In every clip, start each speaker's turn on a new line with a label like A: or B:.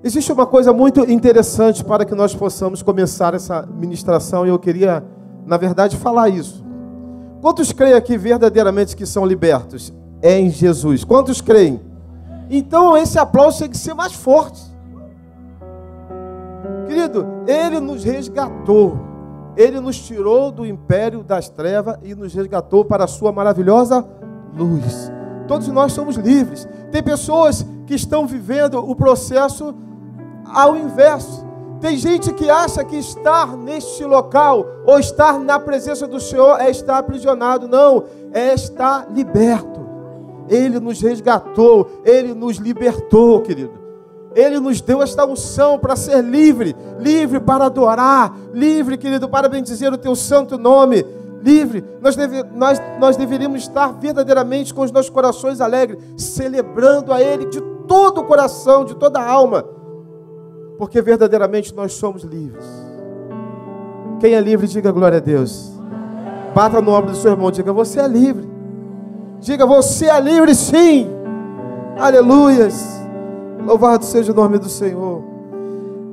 A: Existe uma coisa muito interessante para que nós possamos começar essa ministração, e eu queria, na verdade, falar isso. Quantos creem aqui verdadeiramente que são libertos? É em Jesus. Quantos creem? Então esse aplauso tem que ser mais forte. Querido, Ele nos resgatou. Ele nos tirou do império das trevas e nos resgatou para a sua maravilhosa luz. Todos nós somos livres. Tem pessoas que estão vivendo o processo ao inverso. Tem gente que acha que estar neste local ou estar na presença do Senhor é estar aprisionado. Não, é estar liberto. Ele nos resgatou, Ele nos libertou, querido. Ele nos deu esta unção para ser livre, livre para adorar, livre, querido, para bendizer o teu santo nome, livre. Nós deveríamos estar verdadeiramente com os nossos corações alegres, celebrando a Ele de todo o coração, de toda a alma, porque verdadeiramente nós somos livres. Quem é livre, diga glória a Deus. Bata no ombro do seu irmão, diga: você é livre. Diga: você é livre, sim. Aleluias. Louvado seja o nome do Senhor.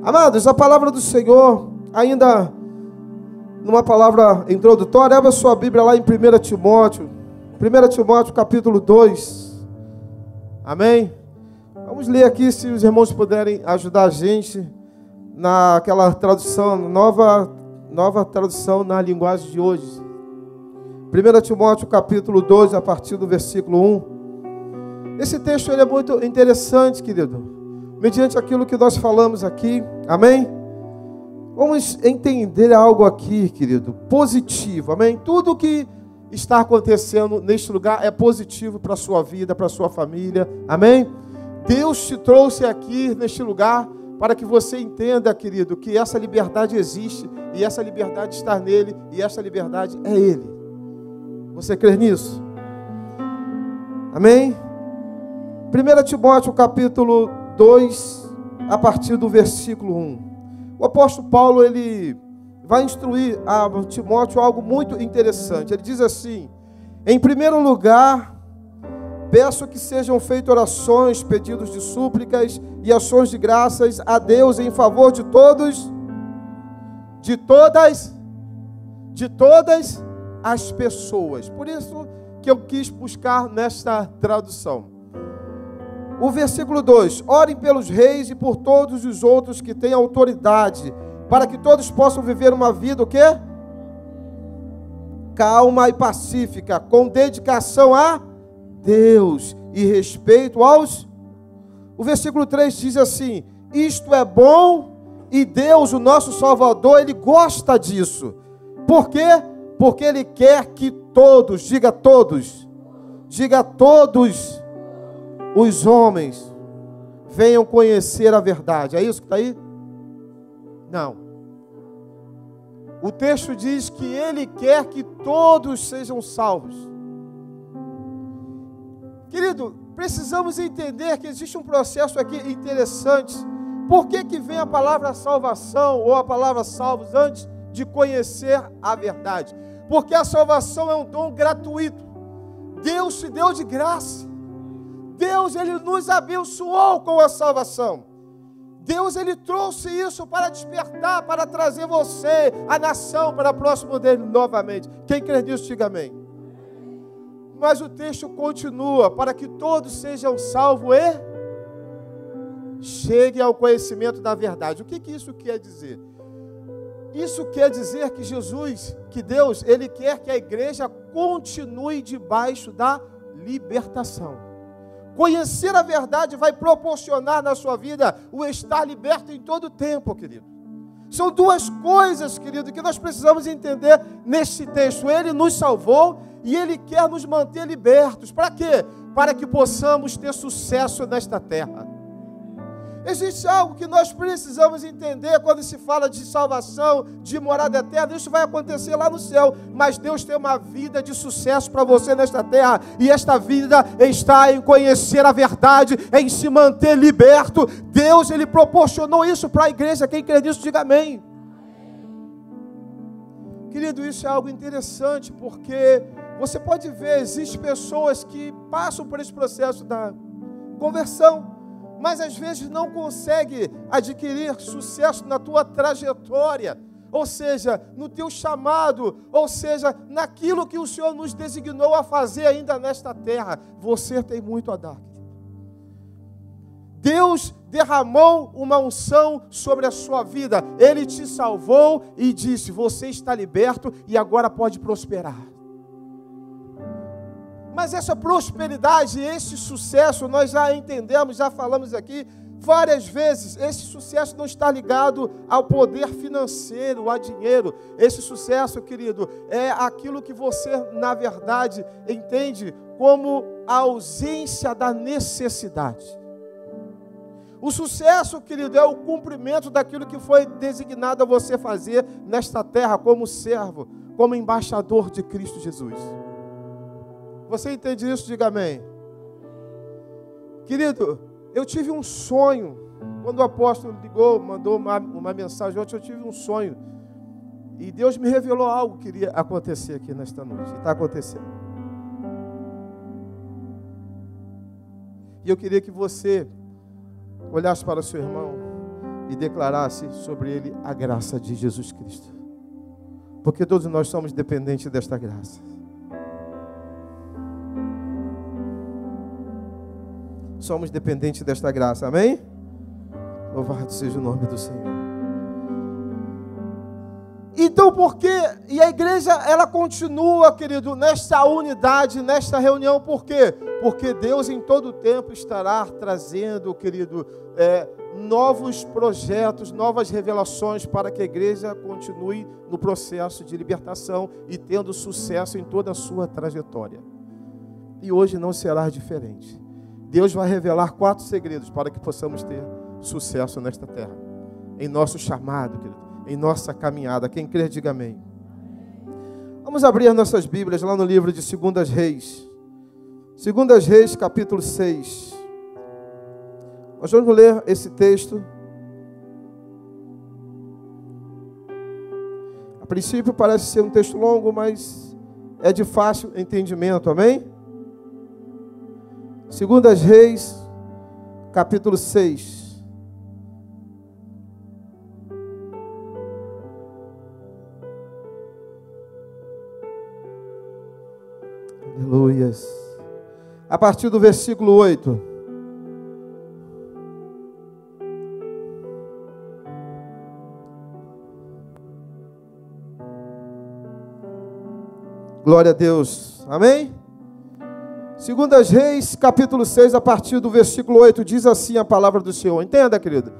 A: Amados, a palavra do Senhor, ainda numa palavra introdutória, abra sua Bíblia lá em 1 Timóteo. 1 Timóteo capítulo 2. Amém? Vamos ler aqui, se os irmãos puderem ajudar a gente naquela tradução, nova tradução na linguagem de hoje. 1 Timóteo capítulo 2, a partir do versículo 1. Esse texto ele é muito interessante, querido, mediante aquilo que nós falamos aqui, amém? Vamos entender algo aqui, querido, positivo, amém? Tudo que está acontecendo neste lugar é positivo para a sua vida, para a sua família, amém? Deus te trouxe aqui neste lugar para que você entenda, querido, que essa liberdade existe, e essa liberdade está nele, e essa liberdade é Ele. Você crê nisso? Amém? 1 Timóteo capítulo 2, a partir do versículo 1. O apóstolo Paulo, ele vai instruir a Timóteo algo muito interessante. Ele diz assim: em primeiro lugar, peço que sejam feitas orações, pedidos de súplicas e ações de graças a Deus em favor de todos, de todas as pessoas. Por isso que eu quis buscar nesta tradução. O versículo 2: orem pelos reis e por todos os outros que têm autoridade, para que todos possam viver uma vida, o quê? Calma e pacífica, com dedicação a Deus e respeito aos... O versículo 3 diz assim: isto é bom e Deus, o nosso Salvador, Ele gosta disso. Por quê? Porque Ele quer que todos, diga todos os homens venham conhecer a verdade. É isso que está aí? Não. O texto diz que Ele quer que todos sejam salvos. Querido, precisamos entender que existe um processo aqui interessante. Por que vem a palavra salvação ou a palavra salvos antes de conhecer a verdade? Porque a salvação é um dom gratuito. Deus te deu de graça. Deus, Ele nos abençoou com a salvação. Deus, Ele trouxe isso para despertar, para trazer você, a nação, para próximo dEle novamente. Quem crê nisso, diga amém. Mas o texto continua: para que todos sejam salvos e cheguem ao conhecimento da verdade. O que isso quer dizer? Isso quer dizer que Jesus, que Deus, Ele quer que a igreja continue debaixo da libertação. Conhecer a verdade vai proporcionar na sua vida o estar liberto em todo o tempo, querido. São duas coisas, querido, que nós precisamos entender neste texto. Ele nos salvou e Ele quer nos manter libertos. Para quê? Para que possamos ter sucesso nesta terra. Existe algo que nós precisamos entender quando se fala de salvação, de morada eterna. Isso vai acontecer lá no céu, mas Deus tem uma vida de sucesso para você nesta terra, e esta vida está em conhecer a verdade, em se manter liberto. Deus, Ele proporcionou isso para a igreja. Quem crê nisso, diga amém. Querido, isso é algo interessante, porque você pode ver, existem pessoas que passam por esse processo da conversão, mas às vezes não consegue adquirir sucesso na tua trajetória, ou seja, no teu chamado, ou seja, naquilo que o Senhor nos designou a fazer ainda nesta terra. Você tem muito a dar. Deus derramou uma unção sobre a sua vida. Ele te salvou e disse: você está liberto e agora pode prosperar. Mas essa prosperidade, esse sucesso, nós já entendemos, já falamos aqui várias vezes. Esse sucesso não está ligado ao poder financeiro, a dinheiro. Esse sucesso, querido, é aquilo que você, na verdade, entende como a ausência da necessidade. O sucesso, querido, é o cumprimento daquilo que foi designado a você fazer nesta terra como servo, como embaixador de Cristo Jesus. Você entende isso? Diga amém. Querido, eu tive um sonho. Quando o apóstolo ligou, mandou uma mensagem ontem, eu tive um sonho. E Deus me revelou algo que iria acontecer aqui nesta noite. E está acontecendo. E eu queria que você olhasse para o seu irmão e declarasse sobre ele a graça de Jesus Cristo. Porque todos nós somos dependentes desta graça. Somos dependentes desta graça, amém? Louvado seja o nome do Senhor. Então, e a igreja, ela continua, querido, nesta unidade, nesta reunião, por quê? Porque Deus em todo o tempo estará trazendo, querido, novos projetos, novas revelações para que a igreja continue no processo de libertação e tendo sucesso em toda a sua trajetória. E hoje não será diferente. Deus vai revelar 4 segredos para que possamos ter sucesso nesta terra. Em nosso chamado, querido, em nossa caminhada. Quem crê, diga amém. Vamos abrir nossas Bíblias lá no livro de 2 Reis. 2 Reis, capítulo 6. Nós vamos ler esse texto. A princípio parece ser um texto longo, mas é de fácil entendimento, amém? 2 Reis, capítulo 6. Aleluias. A partir do versículo 8. Glória a Deus. Amém? 2 Reis, capítulo 6, a partir do versículo 8, diz assim a palavra do Senhor. Entenda, querido?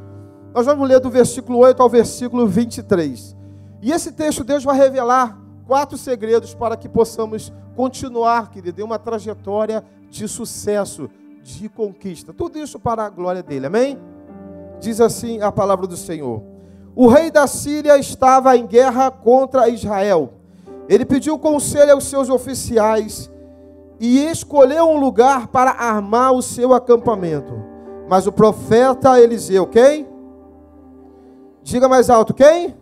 A: Nós vamos ler do versículo 8 ao versículo 23. E esse texto, Deus vai revelar 4 segredos para que possamos continuar, querido, em uma trajetória de sucesso, de conquista. Tudo isso para a glória dele, amém? Diz assim a palavra do Senhor. O rei da Síria estava em guerra contra Israel. Ele pediu conselho aos seus oficiais e escolheu um lugar para armar o seu acampamento. Mas o profeta Eliseu, quem? Diga mais alto, quem?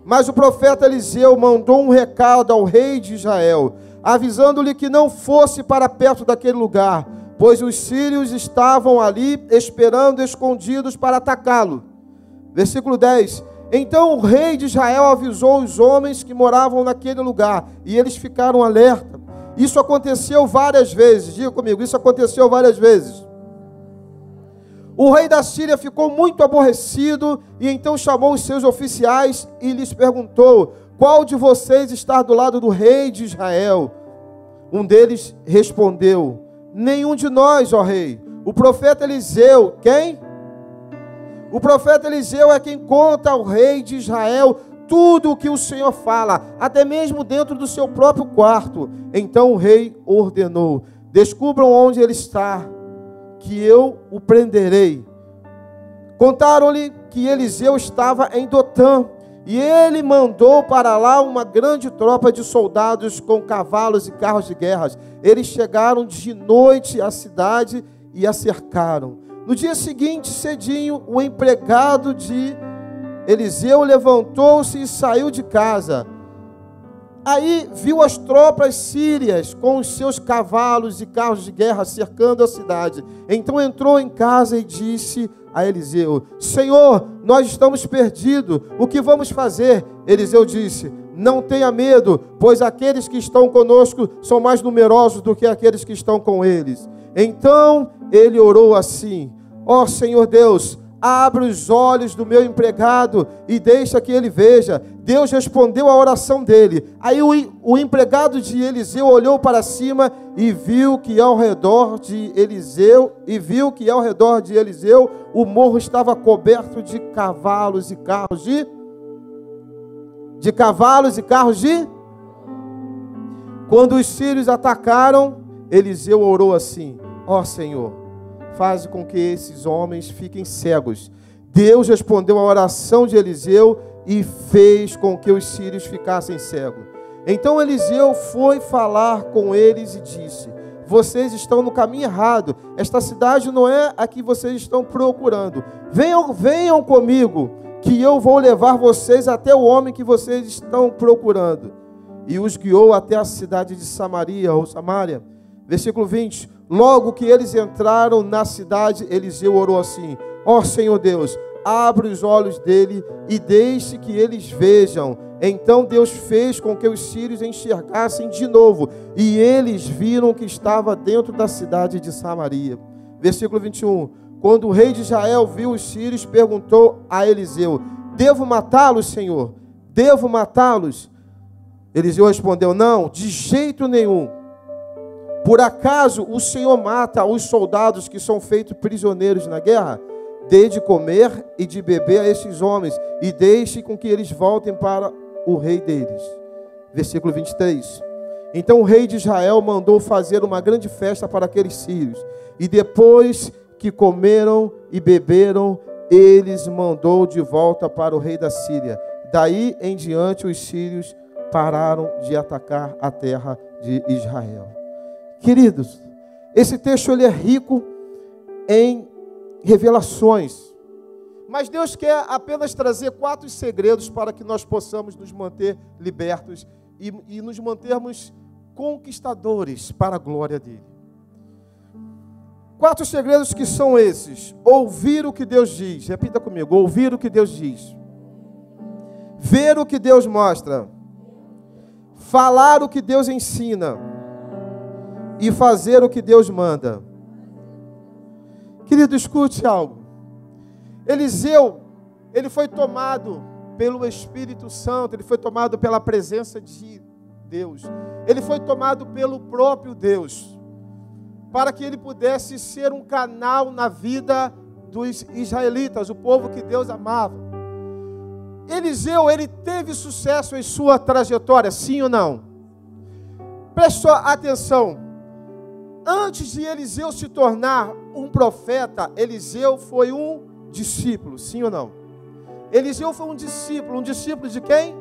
A: Mas o profeta Eliseu mandou um recado ao rei de Israel, avisando-lhe que não fosse para perto daquele lugar, pois os sírios estavam ali esperando escondidos para atacá-lo. Versículo 10. Então o rei de Israel avisou os homens que moravam naquele lugar, e eles ficaram alerta. Isso aconteceu várias vezes. Diga comigo, isso aconteceu várias vezes. O rei da Síria ficou muito aborrecido e então chamou os seus oficiais e lhes perguntou: qual de vocês está do lado do rei de Israel? Um deles respondeu: nenhum de nós, ó rei. O profeta Eliseu, quem? O profeta Eliseu é quem conta ao rei de Israel tudo o que o Senhor fala, até mesmo dentro do seu próprio quarto. Então o rei ordenou: descubram onde ele está, que eu o prenderei. Contaram-lhe que Eliseu estava em Dotã, e ele mandou para lá uma grande tropa de soldados com cavalos e carros de guerra. Eles chegaram de noite à cidade e a cercaram. No dia seguinte, cedinho, o empregado de Eliseu levantou-se e saiu de casa. Aí viu as tropas sírias com os seus cavalos e carros de guerra cercando a cidade. Então entrou em casa e disse a Eliseu: Senhor, nós estamos perdidos, o que vamos fazer? Eliseu disse: não tenha medo, pois aqueles que estão conosco são mais numerosos do que aqueles que estão com eles. Então ele orou assim: ó Senhor Deus, abre os olhos do meu empregado e deixa que ele veja. Deus respondeu a oração dele. Aí o empregado de Eliseu olhou para cima e viu que ao redor de Eliseu, o morro estava coberto de cavalos e carros de Quando os sírios atacaram, Eliseu orou assim: ó Senhor, faz com que esses homens fiquem cegos. Deus respondeu a oração de Eliseu e fez com que os sírios ficassem cegos. Então Eliseu foi falar com eles e disse: vocês estão no caminho errado. Esta cidade não é a que vocês estão procurando. Venham comigo, que eu vou levar vocês até o homem que vocês estão procurando. E os guiou até a cidade de Samaria, ou Samaria. Versículo 20. Logo que eles entraram na cidade, Eliseu orou assim: ó Senhor Deus, abre os olhos dele e deixe que eles vejam. Então Deus fez com que os sírios enxergassem de novo, e eles viram que estava dentro da cidade de Samaria. Versículo 21. Quando o rei de Israel viu os sírios, perguntou a Eliseu: devo matá-los, Senhor? Devo matá-los? Eliseu respondeu: não, de jeito nenhum. Por acaso o Senhor mata os soldados que são feitos prisioneiros na guerra? Dê de comer e de beber a esses homens, e deixe com que eles voltem para o rei deles. Versículo 23. Então o rei de Israel mandou fazer uma grande festa para aqueles sírios, e depois que comeram e beberam, eles mandou de volta para o rei da Síria. Daí em diante os sírios pararam de atacar a terra de Israel. Queridos, esse texto ele é rico em revelações, mas Deus quer apenas trazer 4 segredos para que nós possamos nos manter libertos e nos mantermos conquistadores para a glória dele. 4 segredos que são esses: ouvir o que Deus diz, repita comigo: ouvir o que Deus diz, ver o que Deus mostra, falar o que Deus ensina e fazer o que Deus manda. Querido, escute algo. Eliseu, ele foi tomado pelo Espírito Santo, ele foi tomado pela presença de Deus, ele foi tomado pelo próprio Deus, para que ele pudesse ser um canal na vida dos israelitas, o povo que Deus amava. Eliseu, ele teve sucesso em sua trajetória, sim ou não? Preste atenção. Antes de Eliseu se tornar um profeta, Eliseu foi um discípulo, sim ou não? Eliseu foi um discípulo de quem?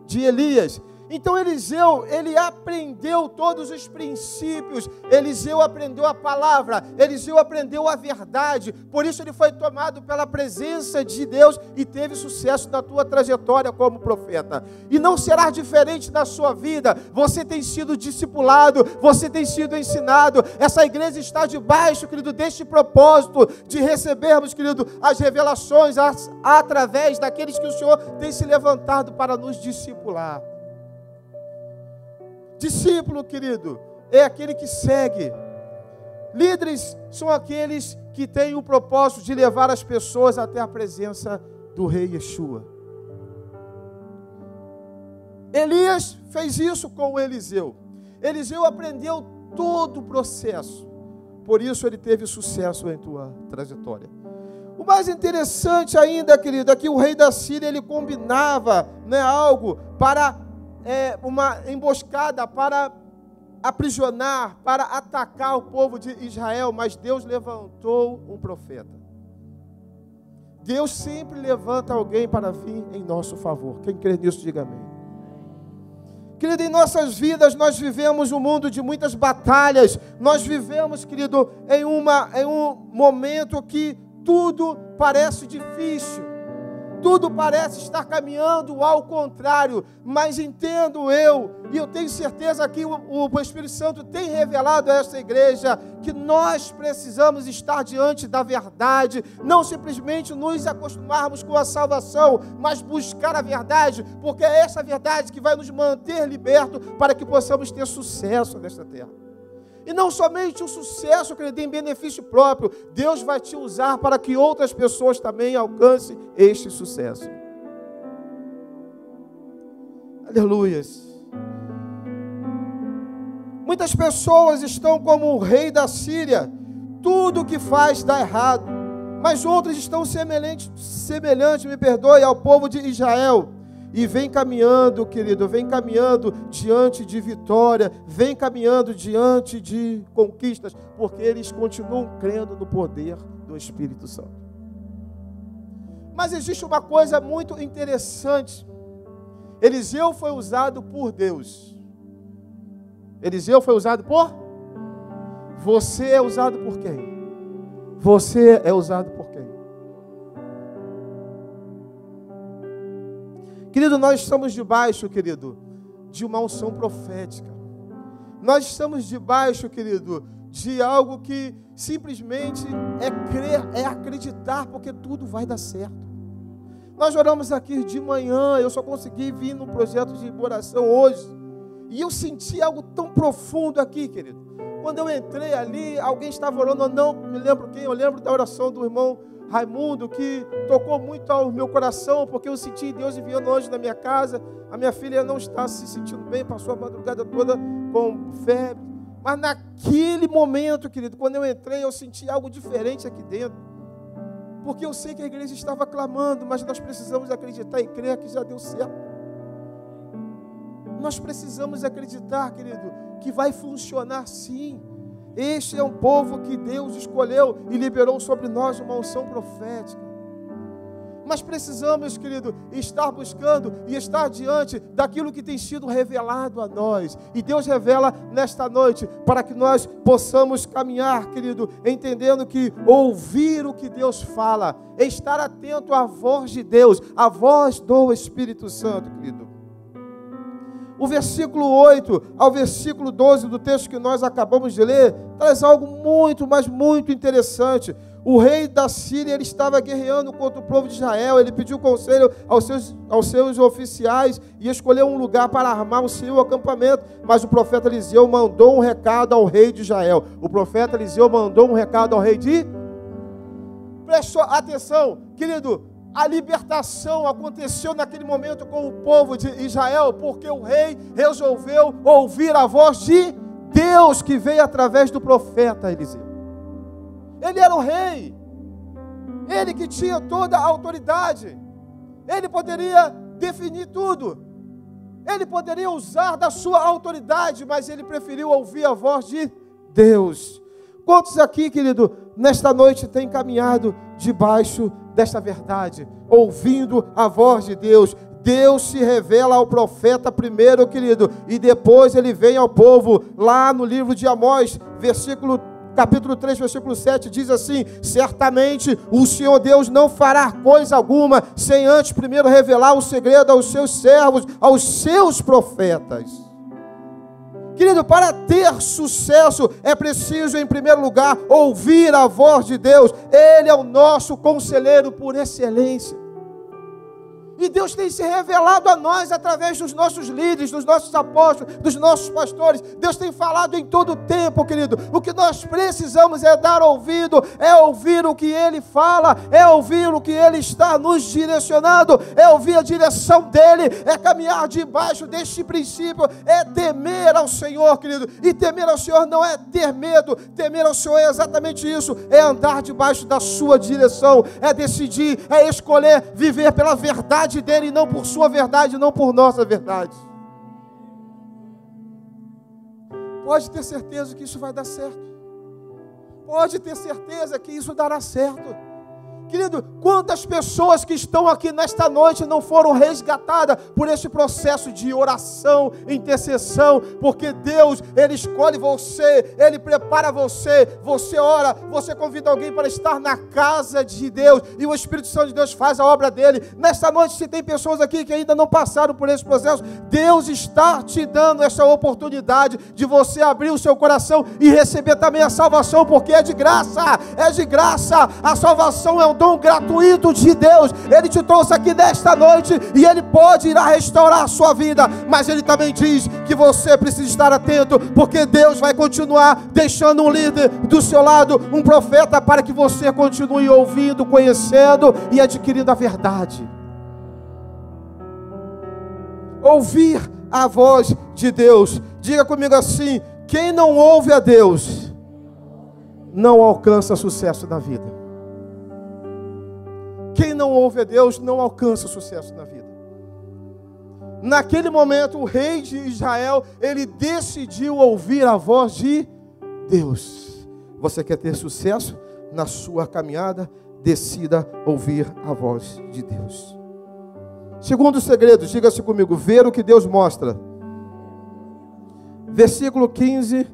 A: De Elias. Então Eliseu, ele aprendeu todos os princípios, Eliseu aprendeu a palavra, Eliseu aprendeu a verdade, por isso ele foi tomado pela presença de Deus e teve sucesso na tua trajetória como profeta. E não será diferente na sua vida. Você tem sido discipulado, você tem sido ensinado, essa igreja está debaixo, querido, deste propósito de recebermos, querido, as revelações através daqueles que o Senhor tem se levantado para nos discipular. Discípulo, querido, é aquele que segue. Líderes são aqueles que têm o propósito de levar as pessoas até a presença do Rei Yeshua. Elias fez isso com o Eliseu. Eliseu aprendeu todo o processo. Por isso ele teve sucesso em tua trajetória. O mais interessante ainda, querido, é que o rei da Síria, ele combinava, né, algo para uma emboscada para aprisionar, para atacar o povo de Israel, mas Deus levantou um profeta. Deus sempre levanta alguém para vir em nosso favor. Quem crê nisso, diga amém. Querido, em nossas vidas nós vivemos um mundo de muitas batalhas. Nós vivemos, querido, em um momento que tudo parece difícil. Tudo parece estar caminhando ao contrário, mas entendo eu, e eu tenho certeza que o Espírito Santo tem revelado a esta igreja, que nós precisamos estar diante da verdade, não simplesmente nos acostumarmos com a salvação, mas buscar a verdade, porque é essa verdade que vai nos manter libertos para que possamos ter sucesso nesta terra. E não somente o sucesso que ele tem em benefício próprio, Deus vai te usar para que outras pessoas também alcancem este sucesso. Aleluias. Muitas pessoas estão como o rei da Síria, tudo o que faz dá errado, mas outras estão semelhantes, ao povo de Israel. E vem caminhando, querido, vem caminhando diante de vitória, vem caminhando diante de conquistas, porque eles continuam crendo no poder do Espírito Santo. Mas existe uma coisa muito interessante. Eliseu foi usado por Deus. Eliseu foi usado por? Você é usado por quem? Você é usado por quem? Querido, nós estamos debaixo, querido, de uma unção profética. Nós estamos debaixo, querido, de algo que simplesmente é crer, é acreditar, porque tudo vai dar certo. Nós oramos aqui de manhã, eu só consegui vir no projeto de oração hoje, e eu senti algo tão profundo aqui, querido. Quando eu entrei ali, alguém estava orando, eu não me lembro quem, eu lembro da oração do irmão Raimundo, que tocou muito ao meu coração, porque eu senti Deus enviando anjos na minha casa. A minha filha não está se sentindo bem, passou a madrugada toda com febre. Mas naquele momento, querido, quando eu entrei, eu senti algo diferente aqui dentro. Porque eu sei que a igreja estava clamando, mas nós precisamos acreditar e crer que já deu certo. Nós precisamos acreditar, querido, que vai funcionar sim. Este é um povo que Deus escolheu e liberou sobre nós uma unção profética. Mas precisamos, querido, estar buscando e estar diante daquilo que tem sido revelado a nós. E Deus revela nesta noite para que nós possamos caminhar, querido, entendendo que ouvir o que Deus fala, estar atento à voz de Deus, à voz do Espírito Santo, querido. O versículo 8 ao versículo 12 do texto que nós acabamos de ler, traz algo muito, mas muito interessante. O rei da Síria, ele estava guerreando contra o povo de Israel, ele pediu conselho aos seus oficiais e escolheu um lugar para armar o seu acampamento, mas o profeta Eliseu mandou um recado ao rei de Israel. O profeta Eliseu mandou um recado ao rei de... Prestou atenção, querido, a libertação aconteceu naquele momento com o povo de Israel, porque o rei resolveu ouvir a voz de Deus que veio através do profeta Eliseu. Ele era o rei, ele que tinha toda a autoridade, ele poderia definir tudo, ele poderia usar da sua autoridade, mas ele preferiu ouvir a voz de Deus. Quantos aqui, querido, nesta noite têm caminhado debaixo desta verdade, ouvindo a voz de Deus? Deus se revela ao profeta primeiro, querido, e depois ele vem ao povo. Lá no livro de Amós, capítulo 3, versículo 7, diz assim: certamente o Senhor Deus não fará coisa alguma, sem antes primeiro revelar o segredo aos seus servos, aos seus profetas. Querido, para ter sucesso é preciso, em primeiro lugar, ouvir a voz de Deus. Ele é o nosso conselheiro por excelência. E Deus tem se revelado a nós através dos nossos líderes, dos nossos apóstolos, dos nossos pastores. Deus tem falado em todo o tempo, querido. O que nós precisamos é dar ouvido, é ouvir o que Ele fala, é ouvir o que Ele está nos direcionando, é ouvir a direção dEle, é caminhar debaixo deste princípio, é temer ao Senhor, querido. E temer ao Senhor não é ter medo, temer ao Senhor é exatamente isso, é andar debaixo da sua direção, é decidir, é escolher viver pela verdade dele, e não por sua verdade, não por nossa verdade. Pode ter certeza que isso vai dar certo. Pode ter certeza que isso dará certo. Querido, quantas pessoas que estão aqui nesta noite não foram resgatadas por esse processo de oração, intercessão, porque Deus, Ele escolhe você, Ele prepara você, você ora, você convida alguém para estar na casa de Deus, e o Espírito Santo de Deus faz a obra dele. Nesta noite, se tem pessoas aqui que ainda não passaram por esse processo, Deus está te dando essa oportunidade de você abrir o seu coração e receber também a salvação, porque é de graça, a salvação é um dom gratuito de Deus. Ele te trouxe aqui nesta noite e Ele pode ir a restaurar a sua vida, mas Ele também diz que você precisa estar atento, porque Deus vai continuar deixando um líder do seu lado, um profeta, para que você continue ouvindo, conhecendo e adquirindo a verdade. Ouvir a voz de Deus. Diga comigo assim: quem não ouve a Deus não alcança sucesso na vida. Quem não ouve a Deus não alcança sucesso na vida. Naquele momento, o rei de Israel, ele decidiu ouvir a voz de Deus. Você quer ter sucesso na sua caminhada? Decida ouvir a voz de Deus. Segundo segredo, diga-se comigo: ver o que Deus mostra. Versículo 15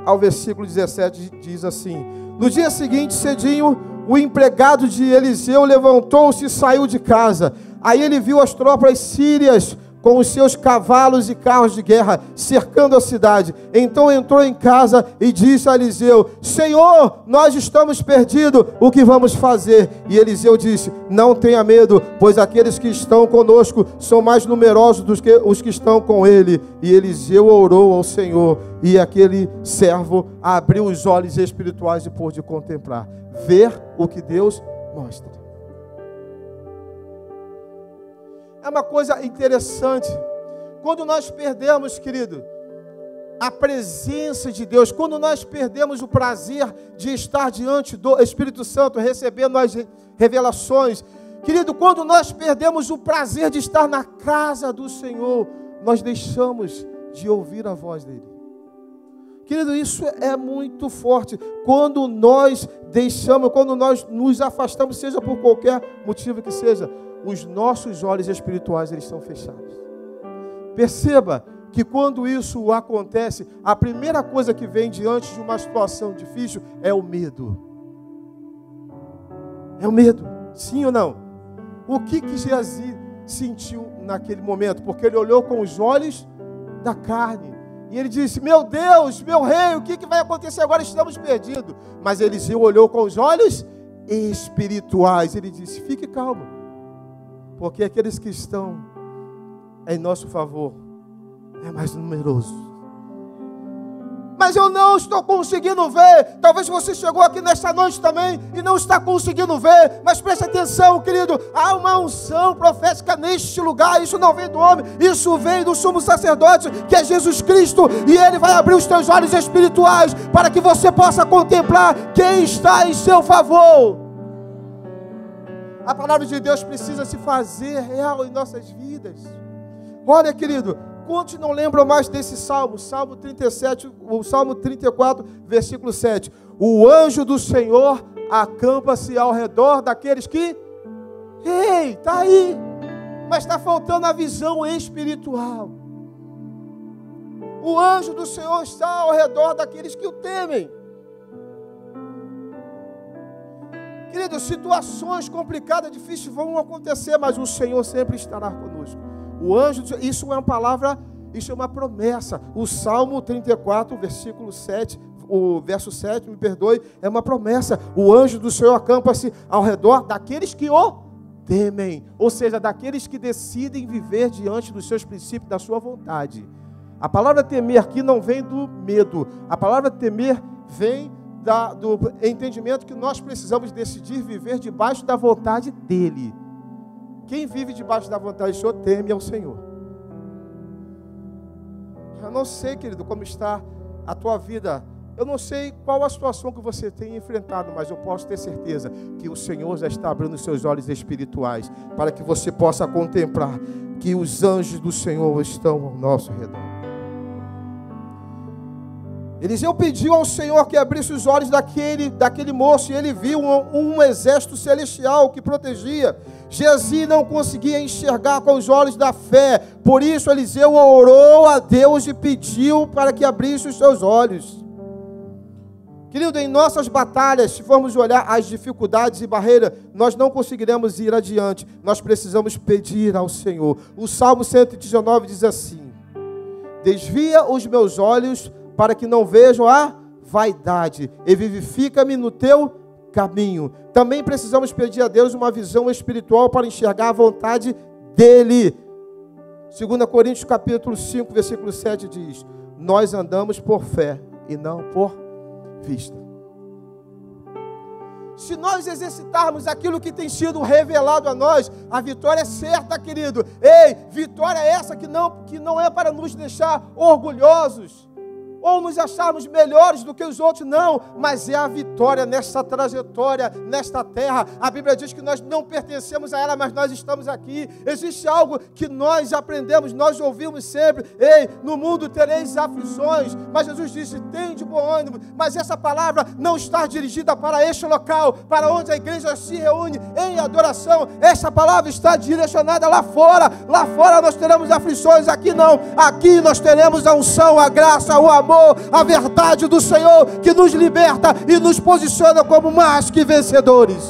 A: ao versículo 17 diz assim: no dia seguinte, cedinho, o empregado de Eliseu levantou-se e saiu de casa. Aí ele viu as tropas sírias com os seus cavalos e carros de guerra cercando a cidade. Então entrou em casa e disse a Eliseu: Senhor, nós estamos perdidos, o que vamos fazer? E Eliseu disse: não tenha medo, pois aqueles que estão conosco são mais numerosos do que os que estão com ele. E Eliseu orou ao Senhor, e aquele servo abriu os olhos espirituais e pôde contemplar. Ver o que Deus mostra. É uma coisa interessante. Quando nós perdemos, querido, a presença de Deus, quando nós perdemos o prazer de estar diante do Espírito Santo, recebendo as revelações, querido, quando nós perdemos o prazer de estar na casa do Senhor, nós deixamos de ouvir a voz dele. Querido, isso é muito forte. Quando nós deixamos, quando nós nos afastamos, seja por qualquer motivo que seja, os nossos olhos espirituais, eles estão fechados. Perceba que quando isso acontece, a primeira coisa que vem diante de uma situação difícil é o medo. É o medo, sim ou não? O que Geazi sentiu naquele momento? Porque ele olhou com os olhos da carne. E ele disse: meu Deus, meu rei, o que vai acontecer agora? Estamos perdidos. Mas Eliseu olhou com os olhos espirituais. Ele disse: fique calmo, porque aqueles que estão em nosso favor é mais numeroso. Mas eu não estou conseguindo ver. Talvez você chegou aqui nesta noite também e não está conseguindo ver. Mas preste atenção, querido. Há uma unção profética neste lugar. Isso não vem do homem. Isso vem do sumo sacerdote, que é Jesus Cristo. E Ele vai abrir os teus olhos espirituais para que você possa contemplar quem está em seu favor. A palavra de Deus precisa se fazer real em nossas vidas. Olha, querido, quantos não lembram mais desse salmo? Salmo 37, o Salmo 34, versículo 7. O anjo do Senhor acampa-se ao redor daqueles que... Ei, está aí. Mas está faltando a visão espiritual. O anjo do Senhor está ao redor daqueles que o temem. Querido, situações complicadas, difíceis vão acontecer, mas o Senhor sempre estará conosco. O anjo, isso é uma palavra, isso é uma promessa. O Salmo 34, versículo 7, o verso 7, me perdoe, é uma promessa. O anjo do Senhor acampa-se ao redor daqueles que o temem, ou seja, daqueles que decidem viver diante dos seus princípios, da sua vontade. A palavra temer aqui não vem do medo, a palavra temer vem do entendimento que nós precisamos decidir viver debaixo da vontade dEle. Quem vive debaixo da vontade do Senhor teme ao Senhor. Eu não sei, querido, como está a tua vida. Eu não sei qual a situação que você tem enfrentado, mas eu posso ter certeza que o Senhor já está abrindo os seus olhos espirituais para que você possa contemplar que os anjos do Senhor estão ao nosso redor. Eliseu pediu ao Senhor que abrisse os olhos daquele moço, e ele viu um exército celestial que protegia. Geazi não conseguia enxergar com os olhos da fé, por isso Eliseu orou a Deus e pediu para que abrisse os seus olhos. Querido, em nossas batalhas, se formos olhar as dificuldades e barreiras, nós não conseguiremos ir adiante, nós precisamos pedir ao Senhor. O Salmo 119 diz assim: desvia os meus olhos para que não vejam a vaidade, e vivifica-me no teu caminho. Também precisamos pedir a Deus uma visão espiritual para enxergar a vontade dEle. 2 Coríntios capítulo 5, versículo 7 diz: nós andamos por fé e não por vista. Se nós exercitarmos aquilo que tem sido revelado a nós, a vitória é certa, querido. Ei, vitória é essa que não é para nos deixar orgulhosos ou nos acharmos melhores do que os outros, não, mas é a vitória nessa trajetória, nesta terra. A Bíblia diz que nós não pertencemos a ela, mas nós estamos aqui. Existe algo que nós aprendemos, nós ouvimos sempre: ei, no mundo tereis aflições, mas Jesus disse: tem de bom ânimo. Mas essa palavra não está dirigida para este local, para onde a igreja se reúne em adoração. Essa palavra está direcionada lá fora. Lá fora nós teremos aflições, aqui não. Aqui nós teremos a unção, a graça, o amor, a verdade do Senhor, que nos liberta e nos posiciona como mais que vencedores.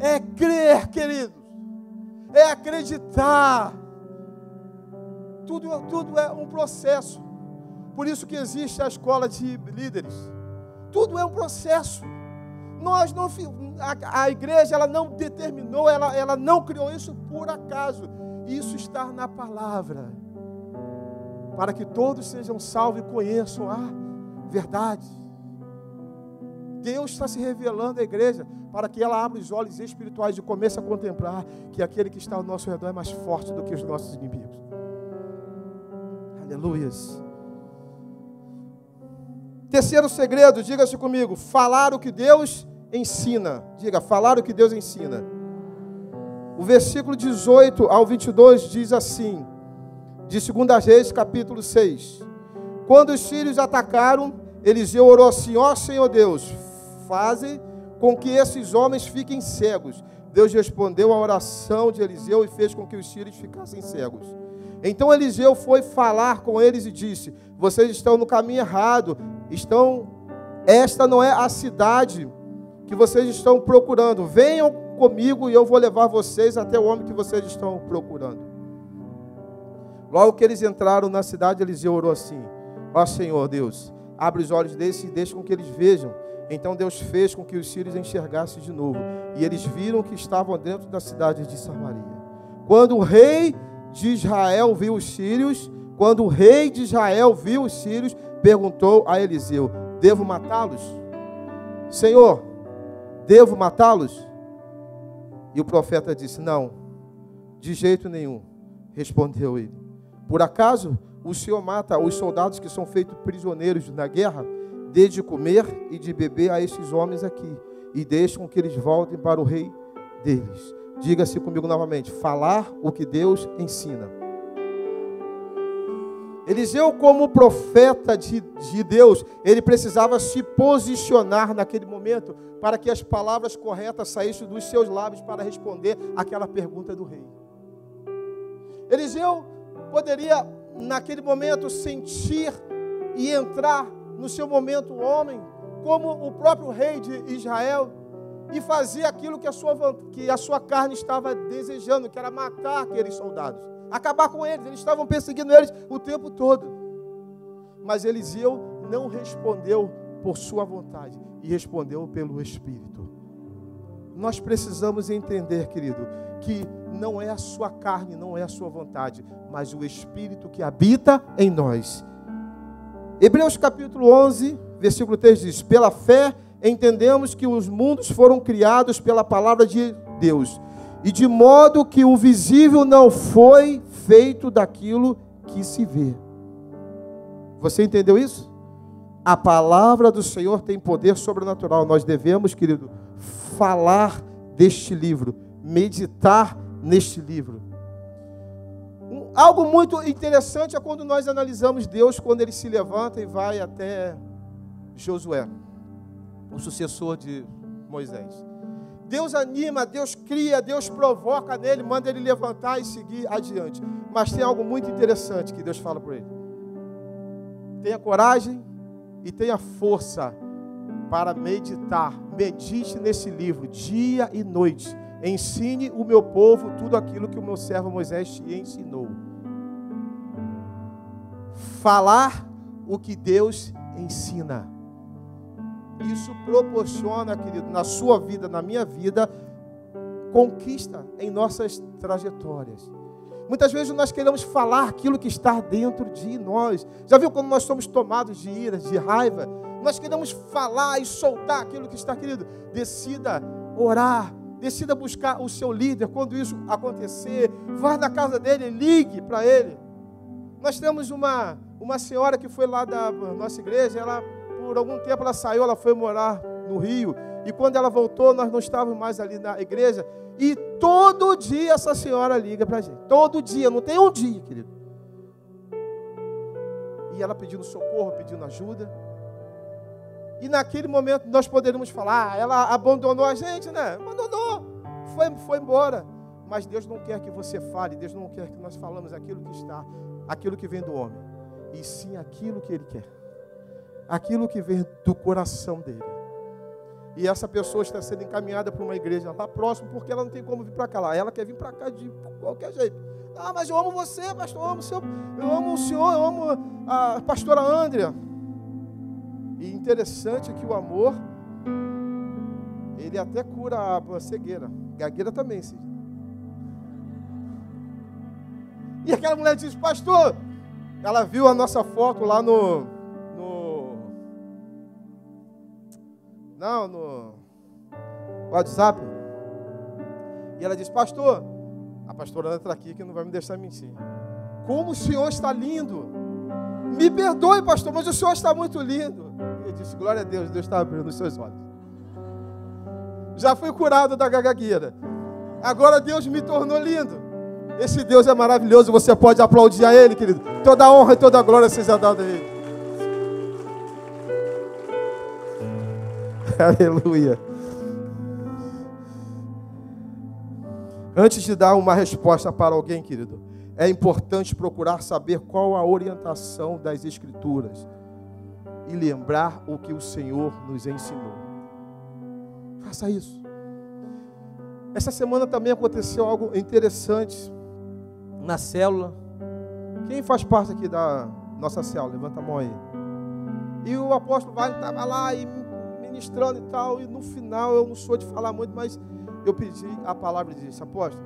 A: É crer, queridos, é acreditar. Tudo é um processo. Por isso que existe a escola de líderes. Tudo é um processo. A igreja, ela não determinou, ela não criou isso por acaso. Isso está na palavra, para que todos sejam salvos e conheçam a verdade. Deus está se revelando à igreja para que ela abra os olhos espirituais e comece a contemplar que aquele que está ao nosso redor é mais forte do que os nossos inimigos. Aleluias. Terceiro segredo, diga-se comigo: falar o que Deus ensina. Diga: falar o que Deus ensina. O versículo 18 ao 22 diz assim, de 2 Reis, capítulo 6. Quando os sírios atacaram, Eliseu orou assim: ó Senhor Deus, faze com que esses homens fiquem cegos. Deus respondeu à oração de Eliseu e fez com que os sírios ficassem cegos. Então Eliseu foi falar com eles e disse: vocês estão no caminho errado. Esta não é a cidade que vocês estão procurando. Venham comigo e eu vou levar vocês até o homem que vocês estão procurando. Logo que eles entraram na cidade, Eliseu orou assim: ó Senhor Deus, abre os olhos deles e deixa com que eles vejam. Então Deus fez com que os sírios enxergassem de novo, e eles viram que estavam dentro da cidade de Samaria. Quando o rei de Israel viu os sírios, perguntou a Eliseu: devo matá-los? Senhor, devo matá-los? E o profeta disse: não, de jeito nenhum. Respondeu ele: por acaso o Senhor mata os soldados que são feitos prisioneiros na guerra? Dê de comer e de beber a estes homens aqui, e deixam que eles voltem para o rei deles. Diga-se comigo novamente: falar o que Deus ensina. Eliseu, como profeta de Deus, ele precisava se posicionar naquele momento para que as palavras corretas saíssem dos seus lábios para responder aquela pergunta do rei. Eliseu poderia, naquele momento, sentir e entrar no seu momento homem, como o próprio rei de Israel, e fazer aquilo que a sua carne estava desejando, que era matar aqueles soldados, acabar com eles. Eles estavam perseguindo eles o tempo todo. Mas Eliseu não respondeu por sua vontade, e respondeu pelo Espírito. Nós precisamos entender, querido, que não é a sua carne, não é a sua vontade, mas o Espírito que habita em nós. Hebreus capítulo 11, versículo 3 diz: pela fé entendemos que os mundos foram criados pela palavra de Deus, e de modo que o visível não foi feito daquilo que se vê. Você entendeu isso? A palavra do Senhor tem poder sobrenatural. Nós devemos, querido, falar deste livro, meditar neste livro. Algo muito interessante é quando nós analisamos Deus, quando ele se levanta e vai até Josué, o sucessor de Moisés. Deus anima, Deus cria, Deus provoca nele, manda ele levantar e seguir adiante. Mas tem algo muito interessante que Deus fala para ele. Tenha coragem e tenha força para meditar. Medite nesse livro, dia e noite. Ensine o meu povo tudo aquilo que o meu servo Moisés te ensinou. Falar o que Deus ensina. Isso proporciona, querido, na sua vida, na minha vida, conquista em nossas trajetórias. Muitas vezes nós queremos falar aquilo que está dentro de nós. Já viu quando nós somos tomados de ira, de raiva? Nós queremos falar e soltar aquilo que está, querido. Decida orar, decida buscar o seu líder quando isso acontecer. Vá na casa dele, ligue para ele. Nós temos uma senhora que foi lá da nossa igreja, ela... Por algum tempo ela saiu, ela foi morar no Rio. E quando ela voltou, nós não estávamos mais ali na igreja. E todo dia essa senhora liga para a gente. Todo dia, não tem um dia, querido. E ela pedindo socorro, pedindo ajuda. E naquele momento nós poderíamos falar, ela abandonou a gente, né? Abandonou, foi embora. Mas Deus não quer que você fale, Deus não quer que nós falamos aquilo que vem do homem. E sim aquilo que Ele quer. Aquilo que vem do coração dele. E essa pessoa está sendo encaminhada para uma igreja lá próximo, porque ela não tem como vir para cá. Lá. Ela quer vir para cá de qualquer jeito. Ah, mas eu amo você, pastor, eu amo o senhor, eu amo a pastora Andrea. E interessante é que o amor, ele até cura a cegueira. Gagueira também, sim. E aquela mulher disse, pastor, ela viu a nossa foto lá no WhatsApp. E ela disse, pastor, a pastora Ana está aqui que não vai me deixar mentir. Como o senhor está lindo. Me perdoe, pastor, mas o senhor está muito lindo. Eu disse, glória a Deus, Deus está abrindo os seus olhos. Já fui curado da gagueira. Agora Deus me tornou lindo. Esse Deus é maravilhoso, você pode aplaudir a Ele, querido. Toda a honra e toda a glória seja dada a Ele. Aleluia. Antes de dar uma resposta para alguém, querido, é importante procurar saber qual a orientação das Escrituras e lembrar o que o Senhor nos ensinou. Faça isso. Essa semana também aconteceu algo interessante na célula. Quem faz parte aqui da nossa célula? Levanta a mão aí. E o apóstolo Wagner estava lá e ministrando e tal, e no final, eu não sou de falar muito, mas eu pedi a palavra e disse, apóstolo,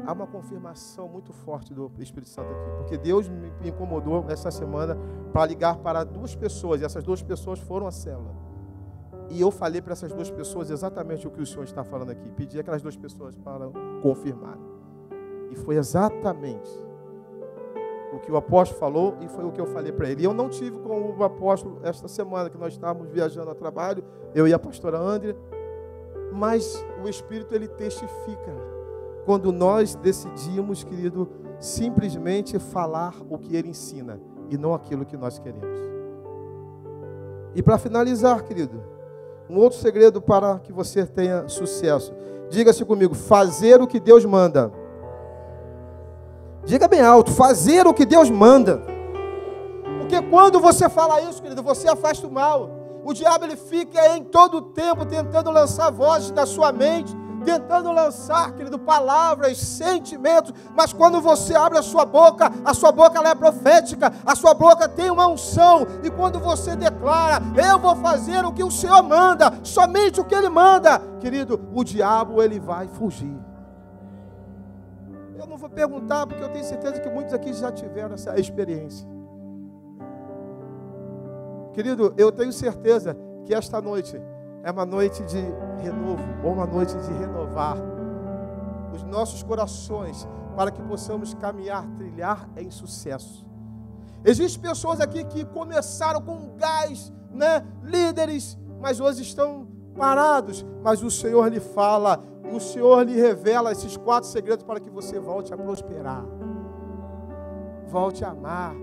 A: há uma confirmação muito forte do Espírito Santo aqui, porque Deus me incomodou essa semana para ligar para 2 pessoas, e essas 2 pessoas foram à célula. E eu falei para essas 2 pessoas exatamente o que o Senhor está falando aqui, pedi aquelas 2 pessoas para confirmar. E foi exatamente o que o apóstolo falou e foi o que eu falei para ele. E eu não tive com o apóstolo esta semana, que nós estávamos viajando a trabalho, eu e a pastora Andrea, mas o Espírito, ele testifica quando nós decidimos, querido, simplesmente falar o que ele ensina e não aquilo que nós queremos. E para finalizar, querido, um outro segredo para que você tenha sucesso. Diga-se comigo, fazer o que Deus manda. Diga bem alto, fazer o que Deus manda. Porque quando você fala isso, querido, você afasta o mal. O diabo, ele fica em todo o tempo tentando lançar vozes da sua mente, tentando lançar, querido, palavras, sentimentos, mas quando você abre a sua boca ela é profética, a sua boca tem uma unção, e quando você declara, eu vou fazer o que o Senhor manda, somente o que Ele manda, querido, o diabo, ele vai fugir. Eu não vou perguntar, porque eu tenho certeza que muitos aqui já tiveram essa experiência. Querido, eu tenho certeza que esta noite é uma noite de renovo, ou uma noite de renovar os nossos corações, para que possamos caminhar, trilhar em sucesso. Existem pessoas aqui que começaram com gás, né? Líderes, mas hoje estão parados, mas o Senhor lhe fala, o Senhor lhe revela esses 4 segredos para que você volte a prosperar. volte a amar,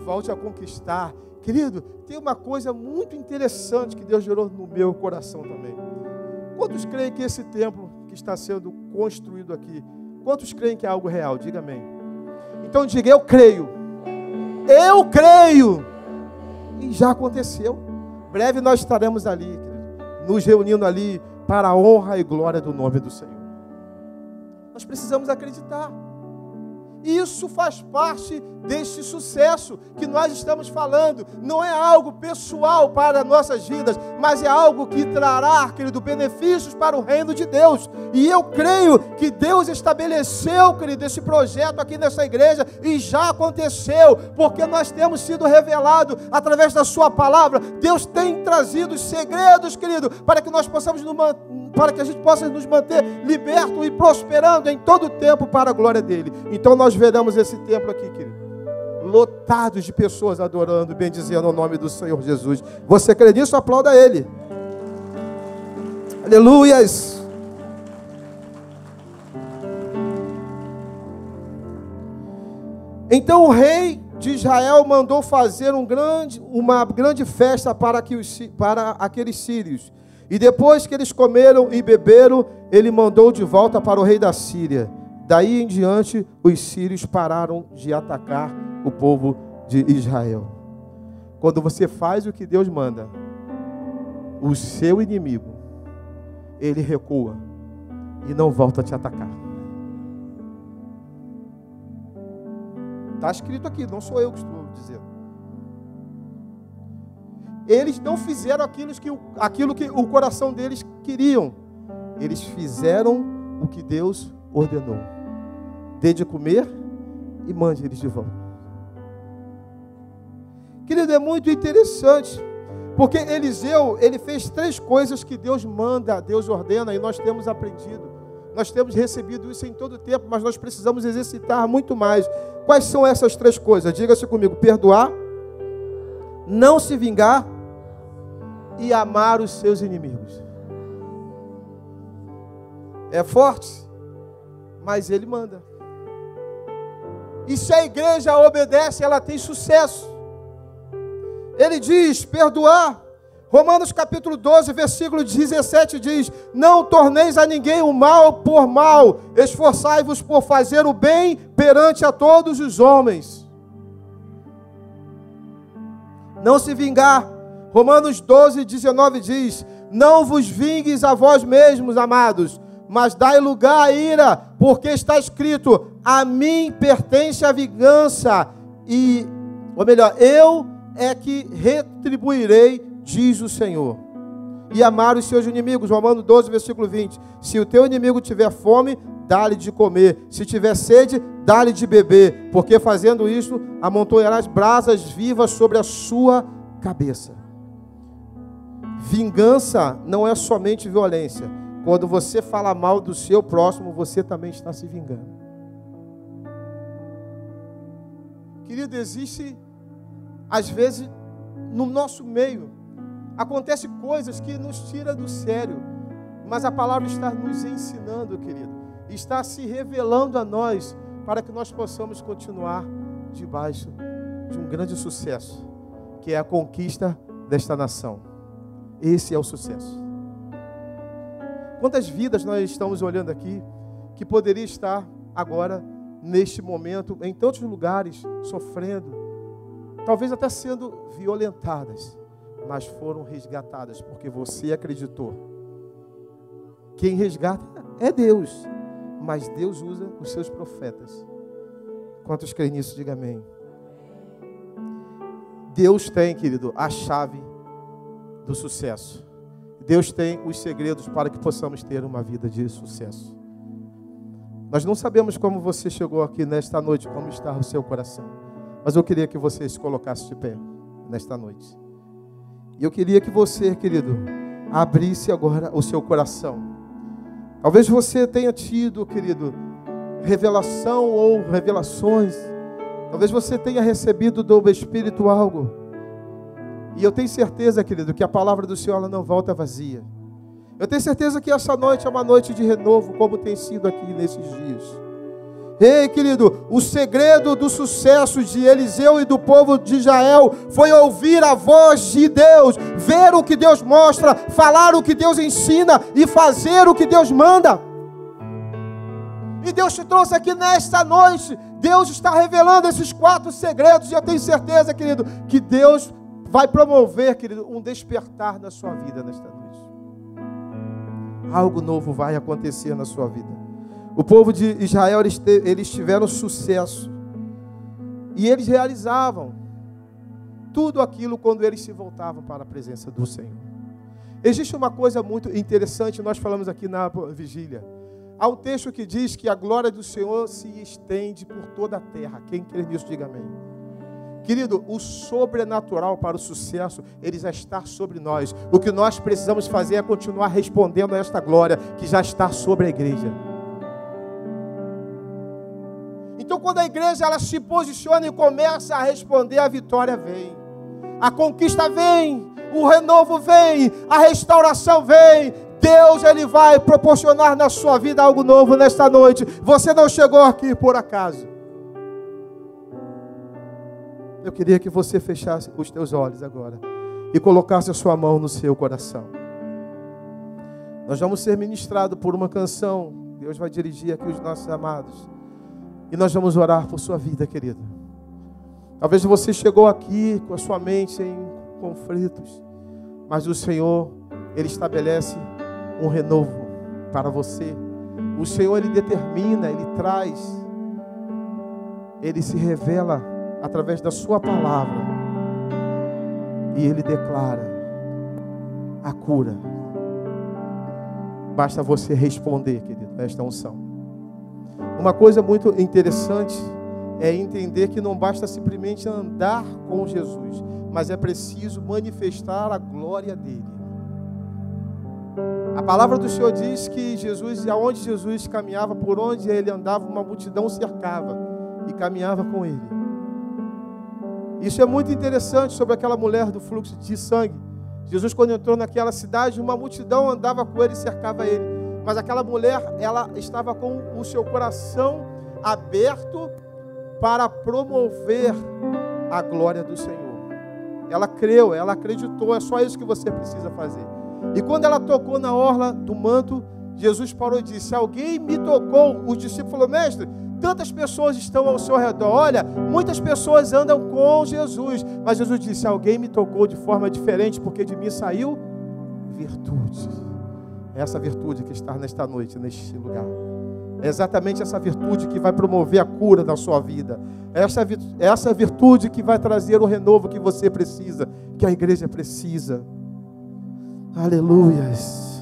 A: volte a conquistar. Querido, tem uma coisa muito interessante que Deus gerou no meu coração também. Quantos creem que esse templo que está sendo construído aqui, quantos creem que é algo real? Diga amém. Então diga, eu creio. Eu creio. E já aconteceu. Breve nós estaremos ali, querido, nos reunindo ali para a honra e glória do nome do Senhor. Nós precisamos acreditar. Isso faz parte deste sucesso que nós estamos falando. Não é algo pessoal para nossas vidas, mas é algo que trará, querido, benefícios para o reino de Deus. E eu creio que Deus estabeleceu, querido, esse projeto aqui nessa igreja e já aconteceu, porque nós temos sido revelados através da sua palavra. Deus tem trazido os segredos, querido, para que nós possamos para que a gente possa nos manter libertos e prosperando em todo o tempo para a glória dele. Então nós veremos esse templo aqui, querido, lotados de pessoas adorando e bendizendo o nome do Senhor Jesus. Você crê nisso? Aplauda ele. Aleluias. Então o rei de Israel mandou fazer uma grande festa para aqueles sírios. E depois que eles comeram e beberam, ele mandou de volta para o rei da Síria. Daí em diante, os sírios pararam de atacar o povo de Israel. Quando você faz o que Deus manda, o seu inimigo, ele recua e não volta a te atacar. Está escrito aqui, não sou eu que estou dizendo. Eles não fizeram aquilo que o coração deles queriam. Eles fizeram o que Deus ordenou. Dê de comer e mande eles de volta. Querido, é muito interessante, porque Eliseu, ele fez 3 coisas que Deus manda, Deus ordena, e nós temos aprendido. Nós temos recebido isso em todo o tempo, mas nós precisamos exercitar muito mais. Quais são essas 3 coisas? Diga-se comigo: perdoar, não se vingar e amar os seus inimigos. É forte, mas ele manda. E se a igreja obedece, ela tem sucesso. Ele diz, perdoar. Romanos capítulo 12, versículo 17 diz: não torneis a ninguém o mal por mal, esforçai-vos por fazer o bem perante a todos os homens. Não se vingar. Romanos 12, 19 diz: não vos vingues a vós mesmos, amados, mas dai lugar à ira, porque está escrito: a mim pertence a vingança, eu é que retribuirei, diz o Senhor. E amar os seus inimigos. Romanos 12, versículo 20. Se o teu inimigo tiver fome, dá-lhe de comer. Se tiver sede, dá-lhe de beber, porque fazendo isso, amontoarás brasas vivas sobre a sua cabeça. Vingança não é somente violência. Quando você fala mal do seu próximo, você também está se vingando. Querido, existe, às vezes, no nosso meio, acontecem coisas que nos tiram do sério, mas a palavra está nos ensinando, querido, está se revelando a nós, para que nós possamos continuar debaixo de um grande sucesso, que é a conquista desta nação. Esse é o sucesso. Quantas vidas nós estamos olhando aqui, que poderia estar agora, neste momento, em tantos lugares, sofrendo, talvez até sendo violentadas, mas foram resgatadas, porque você acreditou. Quem resgata é Deus, mas Deus usa os seus profetas. Quantos creem nisso? Diga amém. Deus tem, querido, a chave do sucesso. Deus tem os segredos para que possamos ter uma vida de sucesso. Nós não sabemos como você chegou aqui nesta noite, como está o seu coração, mas eu queria que você se colocasse de pé nesta noite. E eu queria que você, querido, abrisse agora o seu coração. Talvez você tenha tido, querido, revelação ou revelações. Talvez você tenha recebido do Espírito algo. E eu tenho certeza, querido, que a palavra do Senhor ela não volta vazia. Eu tenho certeza que essa noite é uma noite de renovo, como tem sido aqui nesses dias. Ei, querido, o segredo do sucesso de Eliseu e do povo de Israel foi ouvir a voz de Deus, ver o que Deus mostra, falar o que Deus ensina e fazer o que Deus manda. E Deus te trouxe aqui nesta noite. Deus está revelando esses 4 segredos. E eu tenho certeza, querido, que Deus vai promover, querido, um despertar na sua vida nesta noite. Algo novo vai acontecer na sua vida. O povo de Israel, eles tiveram sucesso. E eles realizavam tudo aquilo quando eles se voltavam para a presença do Senhor. Existe uma coisa muito interessante, nós falamos aqui na vigília. Há um texto que diz que a glória do Senhor se estende por toda a terra. Quem crê nisso, diga amém. Querido, o sobrenatural para o sucesso, ele já está sobre nós. O que nós precisamos fazer é continuar respondendo a esta glória que já está sobre a igreja. Então, quando a igreja ela se posiciona e começa a responder, a vitória vem. A conquista vem, o renovo vem, a restauração vem. Deus, ele vai proporcionar na sua vida algo novo nesta noite. Você não chegou aqui por acaso. Eu queria que você fechasse os teus olhos agora e colocasse a sua mão no seu coração. Nós vamos ser ministrados por uma canção. Deus vai dirigir aqui os nossos amados. E nós vamos orar por sua vida, querido. Talvez você chegou aqui com a sua mente em conflitos, mas o Senhor, ele estabelece um renovo para você. O Senhor, ele determina, ele traz, ele se revela através da sua palavra e ele declara a cura. Basta você responder, querido, a esta unção. Uma coisa muito interessante é entender que não basta simplesmente andar com Jesus, mas é preciso manifestar a glória dele. A palavra do Senhor diz que Jesus, aonde Jesus caminhava, por onde ele andava, uma multidão cercava e caminhava com ele. Isso é muito interessante sobre aquela mulher do fluxo de sangue. Jesus, quando entrou naquela cidade, uma multidão andava com ele e cercava ele. Mas aquela mulher, ela estava com o seu coração aberto para promover a glória do Senhor. Ela creu, ela acreditou, é só isso que você precisa fazer. E quando ela tocou na orla do manto, Jesus parou e disse: alguém me tocou. O discípulo falou: mestre, tantas pessoas estão ao seu redor. Olha, muitas pessoas andam com Jesus. Mas Jesus disse: alguém me tocou de forma diferente, porque de mim saiu virtude. É essa virtude que está nesta noite, neste lugar. É exatamente essa virtude que vai promover a cura da sua vida. É essa virtude que vai trazer o renovo que você precisa, que a igreja precisa. Aleluias.